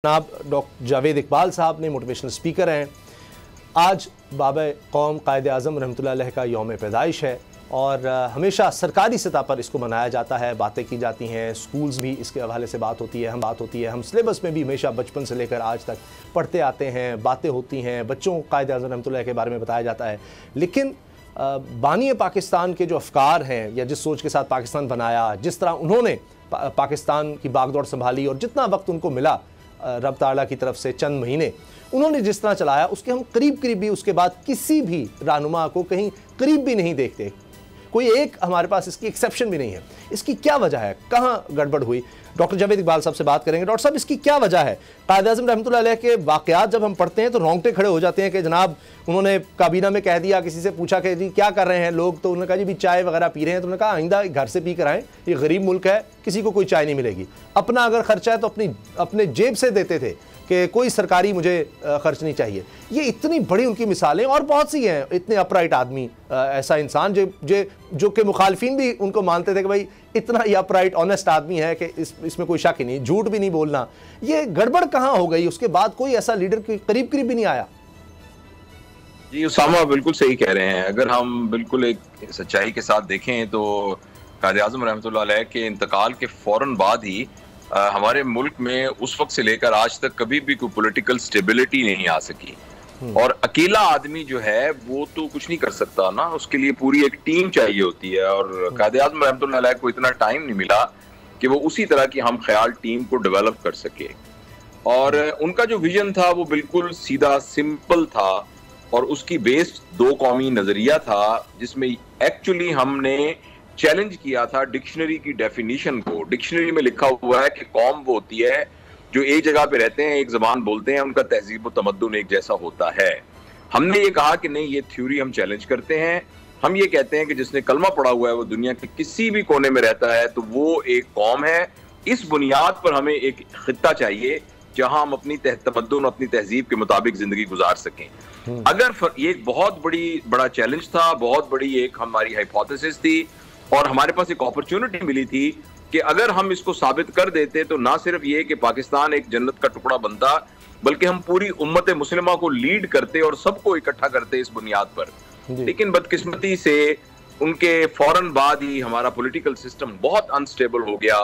जनाब डॉक्टर जावेद इकबाल साहब ने मोटिवेशनल स्पीकर हैं। आज बाबा कौम कायद आज़म रहमतुल्लाह अलैह का यौम पैदाइश है और हमेशा सरकारी सतह पर इसको मनाया जाता है, बातें की जाती हैं, स्कूल्स भी इसके हवाले से बात होती है, हम सिलेबस में भी हमेशा बचपन से लेकर आज तक पढ़ते आते हैं, बातें होती हैं, बच्चों को कायद आज़म रहमतुल्लाह के बारे में बताया जाता है। लेकिन बानी पाकिस्तान के जो अफकार हैं या जिस सोच के साथ पाकिस्तान बनाया, जिस तरह उन्होंने पाकिस्तान की बागडोर संभाली और जितना वक्त उनको मिला रब ताला की तरफ से चंद महीने उन्होंने जिस तरह चलाया, उसके हम करीब भी उसके बाद किसी भी रहनुमा को कहीं करीब भी नहीं देखते। कोई एक हमारे पास इसकी एक्सेप्शन भी नहीं है। इसकी क्या वजह है, कहाँ गड़बड़ हुई? डॉक्टर जावेद इकबाल साहब से बात करेंगे। डॉक्टर साहब, इसकी क्या वजह है? कायद आज़म रहमतुल्लाह अलैह के वाक़यात जब हम पढ़ते हैं तो रोंगटे खड़े हो जाते हैं कि जनाब उन्होंने काबीना में कह दिया, किसी से पूछा कि जी क्या कर रहे हैं लोग, तो उन्होंने कहा जी भी चाय वगैरह पी रहे हैं। तो उन्होंने कहा आइंदा घर से पी कर आएँ, ये गरीब मुल्क है, किसी को कोई चाय नहीं मिलेगी। अपना अगर खर्चा है तो अपने जेब से देते थे कि कोई सरकारी मुझे खर्च नहीं चाहिए। ये इतनी बड़ी उनकी मिसालें और बहुत सी हैं। इतने अपराइट आदमी, ऐसा इंसान जो कि मुखालफिन भी उनको मानते थे कि भाई इतना ही अपराइट ऑनेस्ट आदमी है कि इसमें कोई शक ही नहीं, झूठ भी नहीं बोलना। ये गड़बड़ कहाँ हो गई? उसके बाद कोई ऐसा लीडर करीब भी नहीं आया। जी उसामा बिल्कुल सही कह रहे हैं। अगर हम बिल्कुल एक सच्चाई के साथ देखें तो कायद आज़म रहमतुल्लाह अलैह के इंतकाल के फौरन बाद ही हमारे मुल्क में उस वक्त से लेकर आज तक कभी भी कोई पॉलिटिकल स्टेबिलिटी नहीं आ सकी। और अकेला आदमी जो है वो तो कुछ नहीं कर सकता ना, उसके लिए पूरी एक टीम चाहिए होती है। और कायद आज़म रहमतुल्लाह अलैह को इतना टाइम नहीं मिला कि वो उसी तरह की हम ख्याल टीम को डेवलप कर सके। और उनका जो विजन था वो बिल्कुल सीधा सिंपल था और उसकी बेस्ड दो कौमी नजरिया था, जिसमें एक्चुअली हमने चैलेंज किया था डिक्शनरी की डेफिनेशन को। डिक्शनरी में लिखा हुआ है कि कौम वो होती है जो एक जगह पे रहते हैं, एक जबान बोलते हैं, उनका तहजीब व तमद्दुन एक जैसा होता है। हमने ये कहा कि नहीं, ये थ्योरी हम चैलेंज करते हैं। हम ये कहते हैं कि जिसने कलमा पढ़ा हुआ है वो दुनिया के किसी भी कोने में रहता है तो वो एक कौम है। इस बुनियाद पर हमें एक खित्ता चाहिए जहां हम अपनी तमद्दुन, अपनी तहजीब के मुताबिक जिंदगी गुजार सकें। अगर ये एक बहुत बड़ा चैलेंज था, बहुत बड़ी एक हमारी हाइपोथेसिस थी और हमारे पास एक अपॉर्चुनिटी मिली थी कि अगर हम इसको साबित कर देते तो ना सिर्फ ये कि पाकिस्तान एक जन्नत का टुकड़ा बनता, बल्कि हम पूरी उम्मत मुस्लिमा को लीड करते और सबको इकट्ठा करते इस बुनियाद पर। लेकिन बदकिस्मती से उनके फौरन बाद ही हमारा पॉलिटिकल सिस्टम बहुत अनस्टेबल हो गया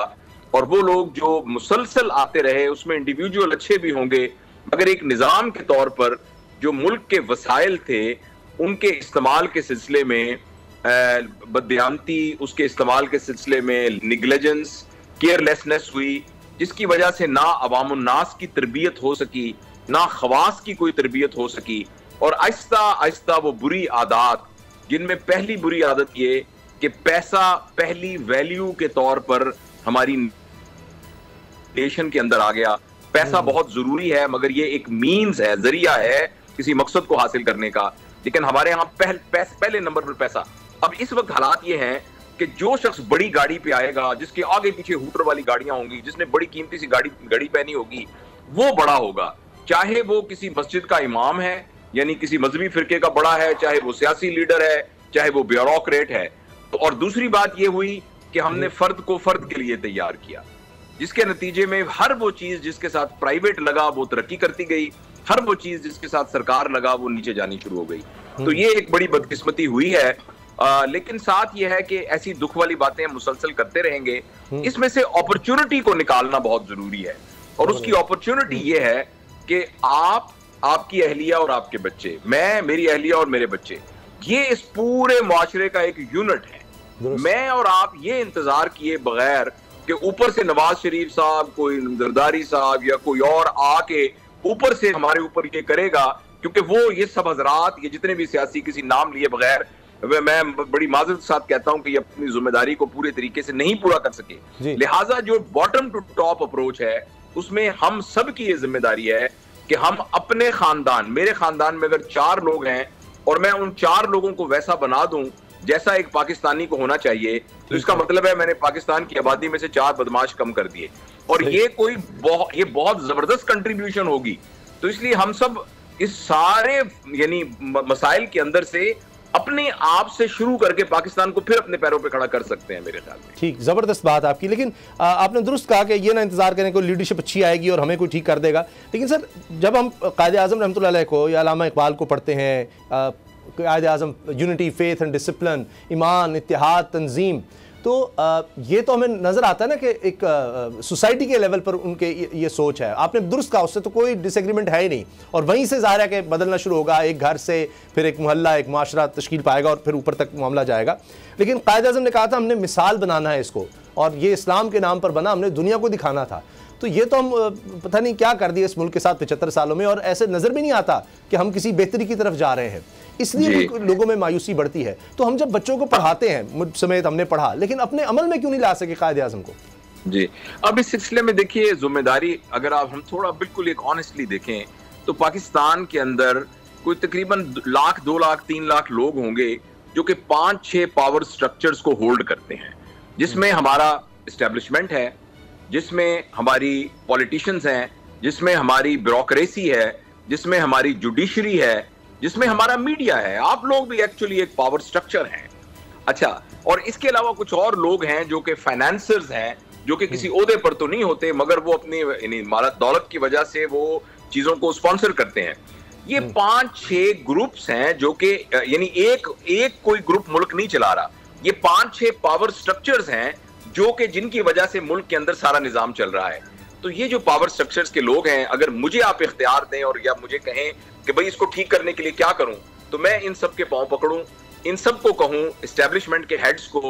और वो लोग जो मुसलसल आते रहे, उसमें इंडिविजुअल अच्छे भी होंगे मगर एक निज़ाम के तौर पर जो मुल्क के वसाइल थे उनके इस्तेमाल के सिलसिले में बददियानती, उसके इस्तेमाल के सिलसिले में निग्लिजेंस, केयरलेसनेस हुई, जिसकी वजह से ना अवामुन्नास की तरबियत हो सकी, ना खवास की कोई तरबियत हो सकी। और आहिस्ता आहिस्ता वो बुरी आदत, जिनमें पहली बुरी आदत ये कि पैसा पहली वैल्यू के तौर पर हमारी नेशन के अंदर आ गया। पैसा बहुत जरूरी है मगर ये एक मीन्स है, जरिया है किसी मकसद को हासिल करने का। लेकिन हमारे यहाँ पहले नंबर पर पैसा। अब इस वक्त हालात ये हैं कि जो शख्स बड़ी गाड़ी पे आएगा, जिसके आगे पीछे हूटर वाली गाड़ियां होंगी, जिसने बड़ी कीमती सी घड़ी पहनी होगी, वो बड़ा होगा। चाहे वो किसी मस्जिद का इमाम है, यानी किसी मजहबी फिरके का बड़ा है, चाहे वो सियासी लीडर है, चाहे वो ब्यूरोक्रेट है। और दूसरी बात ये हुई कि हमने फर्द को फर्द के लिए तैयार किया, जिसके नतीजे में हर वो चीज जिसके साथ प्राइवेट लगा वो तरक्की करती गई, हर वो चीज जिसके साथ सरकार लगा वो नीचे जानी शुरू हो गई। तो ये एक बड़ी बदकिस्मती हुई है। लेकिन साथ ये है कि ऐसी दुख वाली बातें मुसलसल करते रहेंगे। इसमें से अपॉर्चुनिटी को निकालना बहुत जरूरी है और उसकी अपॉर्चुनिटी ये है कि आपकी अहलिया और आपके बच्चे, मेरी अहलिया और मेरे बच्चे, ये इस पूरे मुआशरे का एक यूनिट है। मैं और आप ये इंतजार किए बगैर कि ऊपर से नवाज शरीफ साहब, कोई जरदारी साहब या कोई और आके ऊपर से हमारे ऊपर ये करेगा, क्योंकि वो ये सब हजरात, ये जितने भी सियासी, किसी नाम लिए बगैर, मैं बड़ी माजरत के साथ कहता हूं कि ये अपनी जिम्मेदारी को पूरे तरीके से नहीं पूरा कर सके। लिहाजा जो बॉटम टू टॉप अप्रोच है उसमें हम सब की ये जिम्मेदारी है कि हम अपने खानदान, मेरे खानदान में अगर 4 लोग हैं और मैं उन 4 लोगों को वैसा बना दूं जैसा एक पाकिस्तानी को होना चाहिए, तो इसका मतलब है मैंने पाकिस्तान की आबादी में से 4 बदमाश कम कर दिए। और ये बहुत जबरदस्त कंट्रीब्यूशन होगी। तो इसलिए हम सब इस सारे यानी मसाइल के अंदर से अपने आप से शुरू करके पाकिस्तान को फिर अपने पैरों पे खड़ा कर सकते हैं मेरे ख्याल में। ठीक, जबरदस्त बात आपकी। लेकिन आपने दुरुस्त कहा कि ये ना इंतजार करें कोई लीडरशिप अच्छी आएगी और हमें कोई ठीक कर देगा। लेकिन सर, जब हम कायदे आज़म रहमतुल्लाह अलैह को या अल्लामा इकबाल को पढ़ते हैं, कायदे आज़म यूनिटी, फेथ एंड डिसिप्लिन, ईमान, इत्तेहाद, तंजीम, तो ये तो हमें नज़र आता है ना कि एक सोसाइटी के लेवल पर उनके ये सोच है। आपने दुरुस्त कहा, उससे तो कोई डिसएग्रीमेंट है ही नहीं, और वहीं से ज़ाहिर है कि बदलना शुरू होगा, एक घर से फिर एक मोहल्ला, एक माशरा तश्कील पाएगा और फिर ऊपर तक मामला जाएगा। लेकिन कायदे आज़म ने कहा था हमने मिसाल बनाना है इसको, और ये इस्लाम के नाम पर बना, हमने दुनिया को दिखाना था। तो ये तो हम पता नहीं क्या कर दिया इस मुल्क के साथ 75 सालों में, और ऐसे नज़र भी नहीं आता कि हम किसी बेहतरी की तरफ जा रहे हैं। इसलिए लोगों में मायूसी बढ़ती है। तो हम जब बच्चों को पढ़ाते हैं, मुझ समेत हमने पढ़ा, लेकिन अपने अमल में क्यों नहीं ला सके कायदे आज़म को? जी, अब इस सिलसिले में देखिए, जिम्मेदारी अगर हम थोड़ा बिल्कुल एक ऑनेस्टली देखें तो पाकिस्तान के अंदर कोई तकरीबन 1 लाख, 2 लाख, 3 लाख लोग होंगे जो कि 5-6 पावर स्ट्रक्चर्स को होल्ड करते हैं, जिसमें हमारा एस्टेब्लिशमेंट है, जिसमें हमारी पॉलिटिशियंस हैं, जिसमें हमारी ब्यूरोक्रेसी है, जिसमें हमारी जुडिशरी है, जिसमें हमारा मीडिया है। आप लोग भी एक्चुअली एक पावर स्ट्रक्चर हैं। अच्छा, और इसके अलावा कुछ और लोग हैं जो कि फाइनेंसर्स हैं, जो कि किसी ओहदे पर तो नहीं होते, मगर वो अपनी मालत दौलत की वजह से वो चीजों को स्पॉन्सर करते हैं। ये 5-6 ग्रुप्स हैं जो कि यानी एक कोई ग्रुप मुल्क नहीं चला रहा, ये 5-6 पावर स्ट्रक्चर्स हैं जो कि जिनकी वजह से मुल्क के अंदर सारा निजाम चल रहा है। तो ये जो पावर स्ट्रक्चर्स के लोग हैं, अगर मुझे आप इख्तियार दें और या मुझे कहें कि भाई इसको ठीक करने के लिए क्या करूं, तो मैं इन सब के पांव पकड़ूं, इन सब को कहूं, एस्टेब्लिशमेंट के हेड्स को,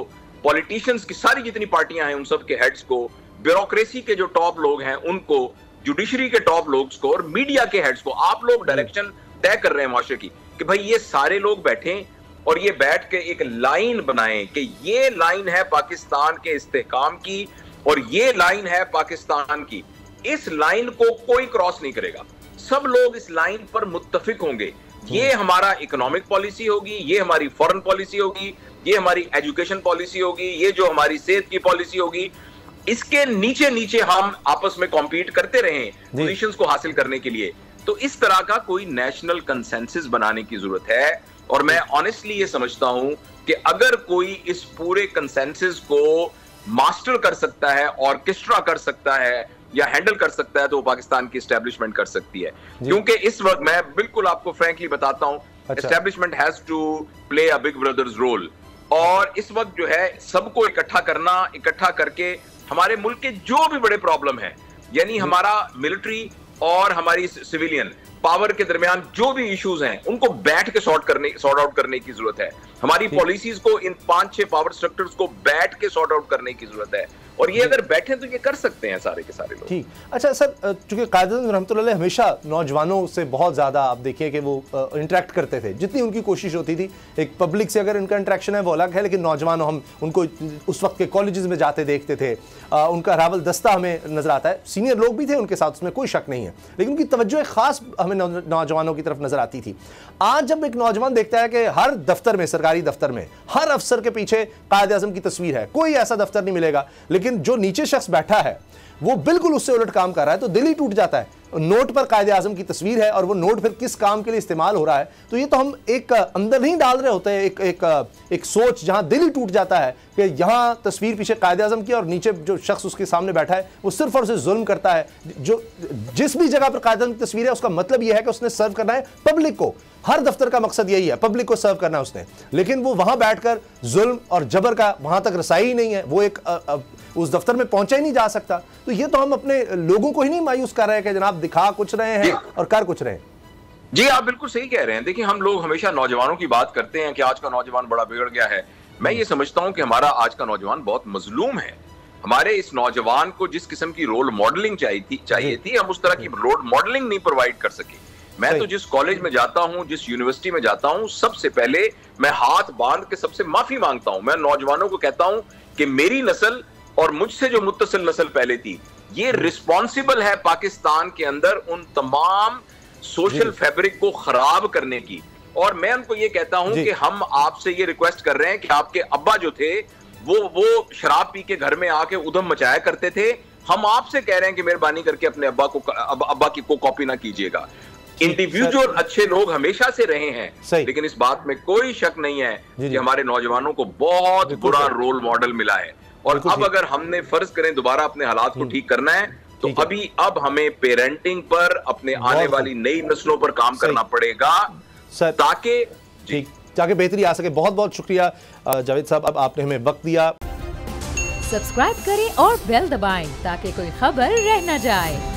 पॉलिटिशियंस की सारी जितनी पार्टियां हैं उन सब के हेड्स को, ब्यूरोक्रेसी के जो टॉप लोग हैं उनको, जुडिशरी के टॉप लोग को, और मीडिया के हेड्स को, आप लोग डायरेक्शन तय कर रहे हैं माशरे की कि भाई ये सारे लोग बैठें और ये बैठ के एक लाइन बनाएं कि ये लाइन है पाकिस्तान के इस्तेहकाम की और ये लाइन है पाकिस्तान की। इस लाइन को कोई क्रॉस नहीं करेगा, सब लोग इस लाइन पर मुत्तफिक होंगे। ये हमारा इकोनॉमिक पॉलिसी होगी, ये हमारी फॉरेन पॉलिसी होगी, ये हमारी एजुकेशन पॉलिसी होगी, ये जो हमारी सेहत की पॉलिसी होगी। इसके नीचे नीचे हम आपस में कॉम्पीट करते रहें पोजीशंस को हासिल करने के लिए। तो इस तरह का कोई नेशनल कंसेंसस बनाने की जरूरत है, और मैं ऑनेस्टली ये समझता हूं कि अगर कोई इस पूरे कंसेंसस को मास्टर कर सकता है, ऑर्केस्ट्रा कर सकता है या हैंडल कर सकता है, तो वो पाकिस्तान की एस्टेब्लिशमेंट कर सकती है। क्योंकि इस वक्त मैं बिल्कुल आपको फ्रैंकली बताता हूं, establishment has to play a big brothers role, और इस वक्त जो है सबको इकट्ठा करना, इकट्ठा करके हमारे मुल्क के जो भी बड़े प्रॉब्लम है, यानी हमारा मिलिट्री और हमारी सिविलियन पावर के दरमियान जो भी इश्यूज हैं उनको बैठ के सॉर्ट आउट करने की जरूरत है। हमारी पॉलिसीज को इन 5-6 पावर स्ट्रक्चर्स को बैठ के सॉर्ट आउट करने की जरूरत है, और ये अगर बैठे तो ये कर सकते हैं सारे के सारे लोग। ठीक, अच्छा सर, चूंकि कायदे आज़म रहमतुल्लाह अलैह हमेशा नौजवानों से बहुत ज़्यादा, आप देखिए कि वो इंटरेक्ट करते थे, जितनी उनकी कोशिश होती थी। एक पब्लिक से अगर इनका इंटरेक्शन है वो अलग है, लेकिन नौजवानों, हम उनको उस वक्त के कॉलेजेस में जाते देखते थे, उनका रावल दस्ता हमें नजर आता है, सीनियर लोग भी थे उनके साथ, उसमें कोई शक नहीं है, लेकिन उनकी तवज्जो एक खास हमें नौजवानों की तरफ नजर आती थी। आज जब एक नौजवान देखता है कि हर दफ्तर में, सरकारी दफ्तर में, हर अफसर के पीछे कायदे आज़म की तस्वीर है, कोई ऐसा दफ्तर नहीं मिलेगा, लेकिन जो नीचे शख्स बैठा है वो बिल्कुल उससे उलट काम कर रहा है, तो दिल ही टूट जाता है। नोट पर कायदे आज़म की तस्वीर है और वो नोट फिर किस काम के लिए इस्तेमाल हो रहा है, तो ये तो हम एक अंदर नहीं डाल रहे होते हैं, एक सोच जहां दिल ही टूट जाता है कि यहां तस्वीर पीछे कायदे आज़म की और नीचे जो शख्स उसके सामने बैठा है वो सिर्फ और सिर्फ जुल्म करता है। जो जिस भी जगह पर कायदे आज़म की तस्वीर है उसका मतलब यह है कि उसने सर्व करना है पब्लिक को, हर दफ्तर का मकसद यही है, पब्लिक को सर्व करना है उसने, लेकिन वो वहां बैठकर जुल्म और जबर का वहां तक रसाई ही नहीं है, वो एक उस दफ्तर में पहुंचा ही नहीं जा सकता। तो ये तो हम अपने लोगों को ही नहीं मायूस कर रहे हैं कि जनाब दिखा कुछ रहे हैं और कर कुछ रहे हैं। जी, आप बिल्कुल सही कह रहे हैं। देखिए, हम लोग हमेशा नौजवानों की बात करते हैं कि आज का नौजवान बड़ा बिगड़ गया है। मैं ये समझता हूं कि हमारा आज का नौजवान बहुत मजलूम है। हमारे इस नौजवान को जिस किस्म की रोल मॉडलिंग चाहिए थी, हम उस तरह की रोल मॉडलिंग नहीं प्रोवाइड कर सके। मैं तो जिस कॉलेज में जाता हूं, जिस यूनिवर्सिटी में जाता हूं, सबसे पहले मैं हाथ बांध के सबसे माफी मांगता हूं। मैं नौजवानों को कहता हूं कि मेरी नस्ल और मुझसे जो मुत्तसिल नस्ल पहले थी, ये रिस्पॉन्सिबल है पाकिस्तान के अंदर उन तमाम सोशल फैब्रिक को खराब करने की। और मैं उनको ये कहता हूं कि हम आपसे ये रिक्वेस्ट कर रहे हैं कि आपके अब्बा जो थे वो शराब पी के घर में आके उधम मचाया करते थे, हम आपसे कह रहे हैं कि मेहरबानी करके अपने अब्बा की को कॉपी ना कीजिएगा। इंडिविजुअल अच्छे लोग हमेशा से रहे हैं, लेकिन इस बात में कोई शक नहीं है कि हमारे नौजवानों को बहुत बुरा रोल मॉडल मिला है। और अब अगर हमने फर्ज करें दोबारा अपने हालात को ठीक करना है तो अब हमें पेरेंटिंग पर, अपने आने वाली नई नस्लों पर काम करना पड़ेगा ताकि बेहतरी आ सके। बहुत बहुत शुक्रिया जावेद साहब, अब आपने हमें वक्त दिया। सब्सक्राइब करें और बेल दबाएं ताकि कोई खबर रह न जाए।